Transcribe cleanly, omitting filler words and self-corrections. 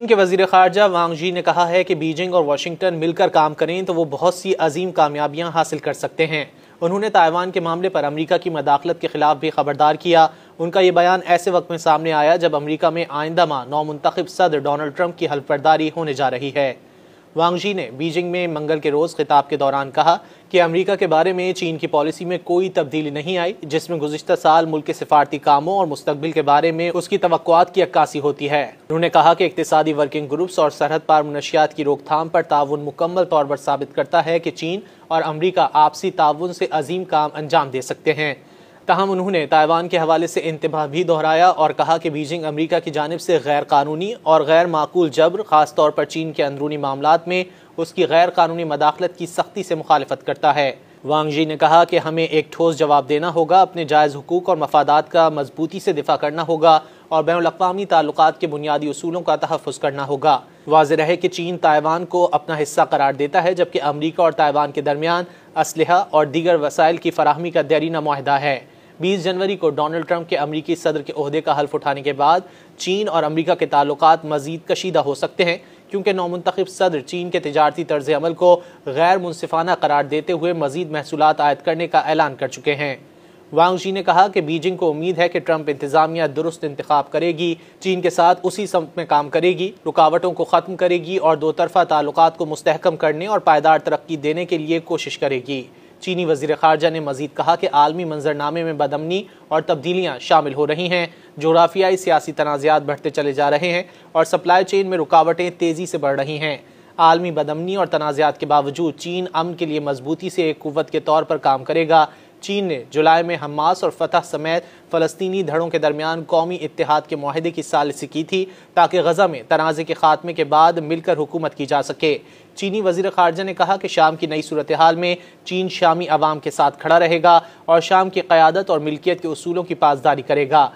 के वजीर खारजा वांग यी ने कहा है कि बीजिंग और वाशिंगटन मिलकर काम करें तो वो बहुत सी अजीम कामयाबियां हासिल कर सकते हैं। उन्होंने ताइवान के मामले पर अमेरिका की मदाखलत के खिलाफ भी खबरदार किया। उनका ये बयान ऐसे वक्त में सामने आया जब अमेरिका में आइंदा माह नौमुंतखब सदर डोनाल्ड ट्रंप की हल्फबर्दारी होने जा रही है। वांग यी ने बीजिंग में मंगल के रोज खिताब के दौरान कहा कि अमेरिका के बारे में चीन की पॉलिसी में कोई तब्दीली नहीं आई, जिसमें गुज़िश्ता साल मुल्क के सिफारती कामों और मुस्तकबिल के बारे में उसकी तवक्कुआत की अक्कासी होती है। उन्होंने कहा कि इक्तिसादी वर्किंग ग्रुप्स और सरहद पार मुनशियात की रोकथाम पर ताउन मुकम्मल तौर पर साबित करता है कि चीन और अमेरिका आपसी ताउन से अजीम काम अंजाम दे सकते हैं। तहम उन्होंने ताइवान के हवाले से इंतबाह भी दोहराया और कहा कि बीजिंग अमेरिका की जानिब से गैर कानूनी और गैर माकूल जबर, खास तौर पर चीन के अंदरूनी मामलात में उसकी गैर कानूनी मदाखलत की सख्ती से मुखालिफत करता है। वांग यी ने कहा कि हमें एक ठोस जवाब देना होगा, अपने जायज़ हुकूक और मफादात का मजबूती से दिफा करना होगा और बैनुल-अक़वामी ताल्लुकात के बुनियादी उसूलों का तहफ़्फ़ुज़ करना होगा। वाज़ेह रहे कि चीन ताइवान को अपना हिस्सा करार देता है, जबकि अमरीका और ताइवान के दरमियान असलहा और दीगर वसाइल की फराहमी का देरीना मुआहदा है। 20 जनवरी को डोनाल्ड ट्रंप के अमरीकी सदर के ओहदे का हल्फ उठाने के बाद चीन और अमरीका के ताल्लुकात मजीद कशीदा हो सकते हैं, क्योंकि नौमुंतखब सदर चीन के तिजारती तर्ज अमल को गैर मुनसिफाना करार देते हुए मजीद महसूलात आयद करने का ऐलान कर चुके हैं। वांग यी ने कहा कि बीजिंग को उम्मीद है कि ट्रंप इंतजामिया दुरुस्त इंतखाब करेगी, चीन के साथ उसी समत में काम करेगी, रुकावटों को ख़त्म करेगी और दो तरफा ताल्लुकात को मुस्तहकम करने और पायदार तरक्की देने के लिए कोशिश करेगी। चीनी वजीर खारजा ने मजीद कहा कि आलमी मंजरनामे में बदअमनी और तब्दीलियाँ शामिल हो रही हैं, जोग्राफियाई सियासी तनाज़ात बढ़ते चले जा रहे हैं और सप्लाई चेन में रुकावटें तेज़ी से बढ़ रही हैं। आलमी बदअमनी और तनाज़ात के बावजूद चीन अमन के लिए मजबूती से एक कुव्वत के तौर पर काम करेगा। चीन ने जुलाई में हमास और फतह समेत फ़लस्तीनी धड़ों के दरमियान कौमी इत्तेहाद के मुआहदे की सालिसी की थी, ताकि गजा में तनाज़े के खात्मे के बाद मिलकर हुकूमत की जा सके। चीनी वजीर खारजा ने कहा कि शाम की नई सूरत हाल में चीन शामी अवाम के साथ खड़ा रहेगा और शाम की क़यादत और मिल्कियत के उसूलों की पासदारी करेगा।